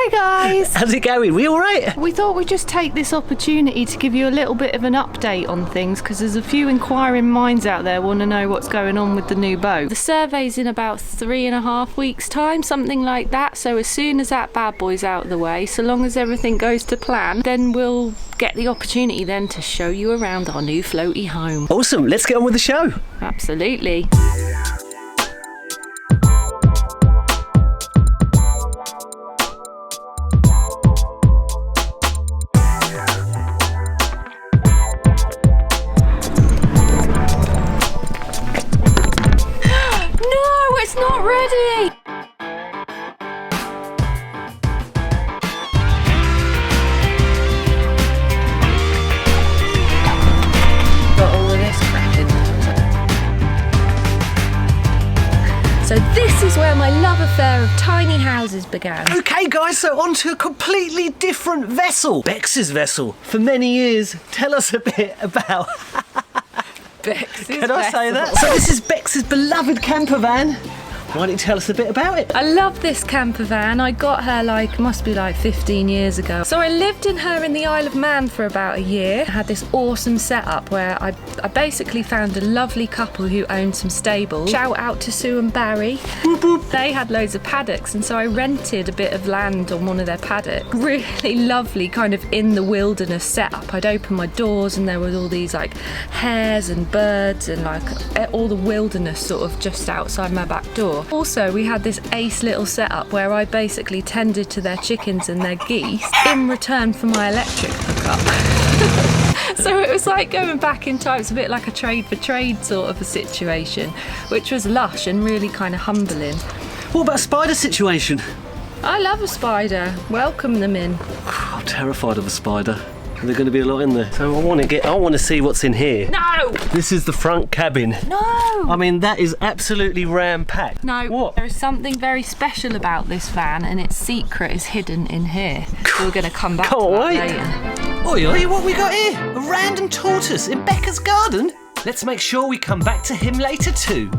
Hi guys! How's it going? We all right? We thought we'd just take this opportunity to give you a little bit of an update on things because there's a few inquiring minds out there want to know what's going on with the new boat. The survey's in about 3.5 weeks time, something like that, so as soon as that bad boy's out of the way, so long as everything goes to plan, then we'll get the opportunity then to show you around our new floaty home. Awesome, let's get on with the show. Absolutely. It's not ready! Got all of this crap in there. So this is where my love affair of tiny houses began. Okay guys, so on to a completely different vessel. Becks's vessel. For many years, tell us a bit about... Becks's Can I say that? So this is Becks's beloved camper van. Why don't you tell us a bit about it? I love this camper van. I got her must be 15 years ago. So I lived in her in the Isle of Man for about a year. I had this awesome setup where I basically found a lovely couple who owned some stables. Shout out to Sue and Barry. Boop, boop. They had loads of paddocks, and so I rented a bit of land on one of their paddocks. Really lovely kind of in the wilderness setup. I'd open my doors and there was all these hares and birds and all the wilderness sort of just outside my back door. Also, we had this ace little setup where I basically tended to their chickens and their geese in return for my electric hookup. So it was like going back in time. It's a bit like a trade for trade sort of a situation, which was lush and really kind of humbling. What about a spider situation? I love a spider. Welcome them in. I'm terrified of a spider. There's going to be a lot in there. So I want to see what's in here. No! This is the front cabin. No! I mean, that is absolutely ram-packed. No. What? There is something very special about this van, and its secret is hidden in here. So we're going to come back to that later. Oi, oi, what we got here? A random tortoise in Becca's garden? Let's make sure we come back to him later too.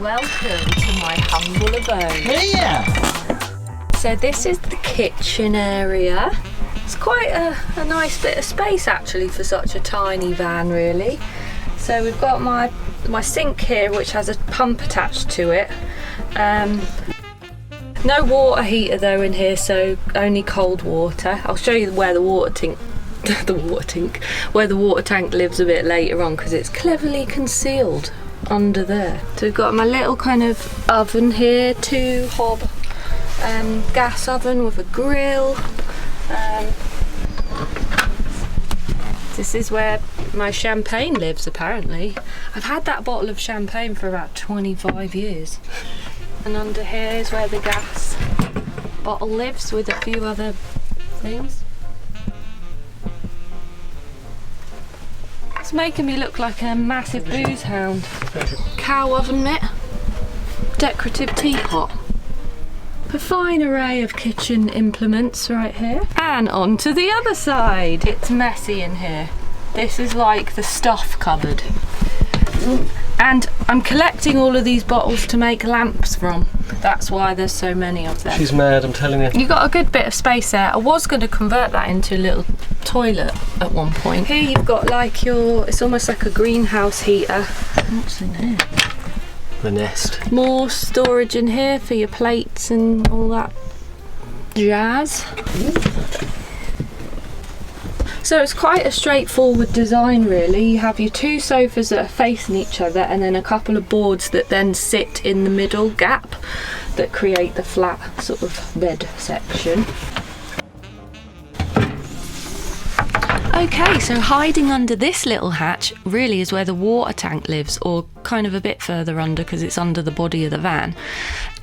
Welcome to my humble abode. Yeah. So this is the kitchen area. It's quite a nice bit of space actually for such a tiny van, really. So we've got my sink here, which has a pump attached to it. No water heater though in here, so only cold water. I'll show you where the water tank lives a bit later on because it's cleverly concealed under there. So we've got my little kind of oven here, 2-hob gas oven with a grill. This is where my champagne lives, apparently. I've had that bottle of champagne for about 25 years. And under here is where the gas bottle lives with a few other things. It's making me look like a massive booze hound. Cow oven mitt, decorative teapot. A fine array of kitchen implements right here. And on to the other side. It's messy in here. This is like the stuff cupboard. And I'm collecting all of these bottles to make lamps from. That's why there's so many of them. She's mad, I'm telling you. You got a good bit of space there. I was going to convert that into a little toilet at one point. Here you've got it's almost like a greenhouse heater. What's in here? The nest. More storage in here for your plates and all that jazz. So it's quite a straightforward design really. You have your 2 sofas that are facing each other and then a couple of boards that then sit in the middle gap that create the flat sort of bed section. Okay, so hiding under this little hatch really is where the water tank lives, or kind of a bit further under because it's under the body of the van.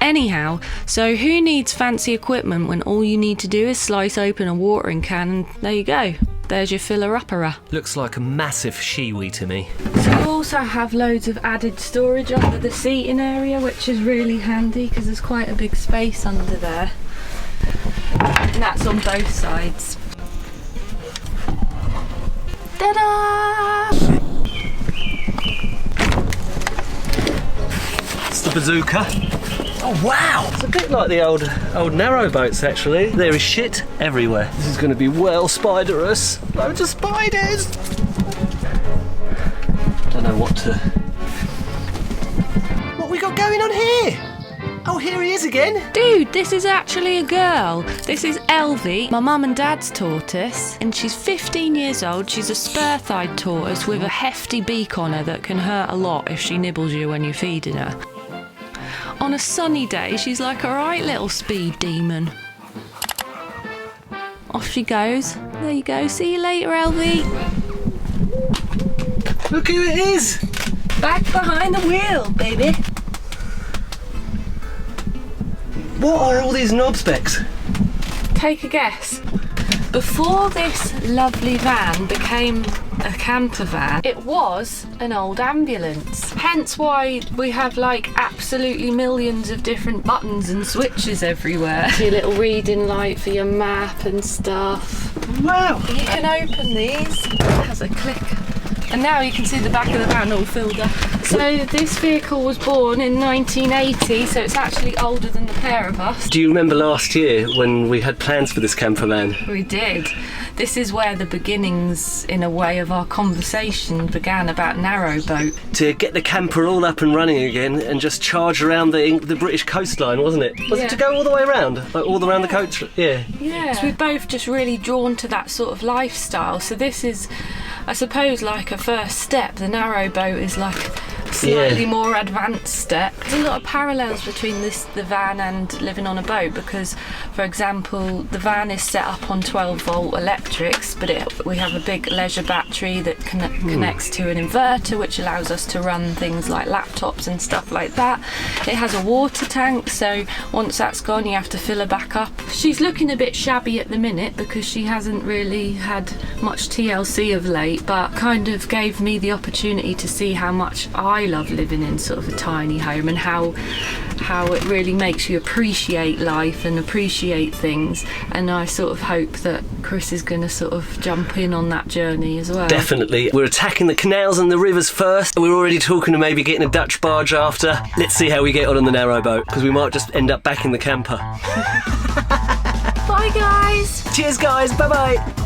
Anyhow, so who needs fancy equipment when all you need to do is slice open a watering can and there you go. There's your filler-upperer. Looks like a massive shiwi to me. So you also have loads of added storage under the seating area, which is really handy because there's quite a big space under there. And that's on both sides. Ta-da! It's the Bazooka. Oh wow! It's a bit like the old narrowboats actually. There is shit everywhere. This is going to be well spiderous. Loads of spiders! Don't know what to... What we got going on here? Oh, here he is again. Dude, this is actually a girl. This is Elvie, my mum and dad's tortoise, and she's 15 years old. She's a spur-thighed tortoise with a hefty beak on her that can hurt a lot if she nibbles you when you're feeding her. On a sunny day, she's like a right little speed demon. Off she goes. There you go. See you later, Elvie. Look who it is. Back behind the wheel, baby. What are all these knobs, Becks? Take a guess. Before this lovely van became a camper van, it was an old ambulance. Hence why we have like absolutely millions of different buttons and switches everywhere. Your little reading light for your map and stuff. Wow! You can open these. It has a click. And now you can see the back of the van all filled up. So this vehicle was born in 1980, so it's actually older than the pair of us. Do you remember last year when we had plans for this camper van? We did. This is where the beginnings, in a way, of our conversation began about Narrowboat. To get the camper all up and running again and just charge around the British coastline, wasn't it? Was it to go all the way around? Like all around the coast? Yeah. Yeah. So we're both just really drawn to that sort of lifestyle. So this is, I suppose, like a first step. The Narrowboat is like a slightly more advanced step. There's a lot of parallels between the van and living on a boat because, for example, the van is set up on 12-volt electrics, but we have a big leisure battery that connects to an inverter, which allows us to run things like laptops and stuff like that. It has a water tank, so once that's gone, you have to fill her back up. She's looking a bit shabby at the minute because she hasn't really had much TLC of late, but kind of gave me the opportunity to see how much I love living in sort of a tiny home and how it really makes you appreciate life and appreciate things, and I sort of hope that Chris is going to sort of jump in on that journey as well. Definitely. We're attacking the canals and the rivers first. We're already talking to maybe getting a Dutch barge after. Let's see how we get on the narrowboat because we might just end up back in the camper. Bye guys! Cheers guys, bye bye!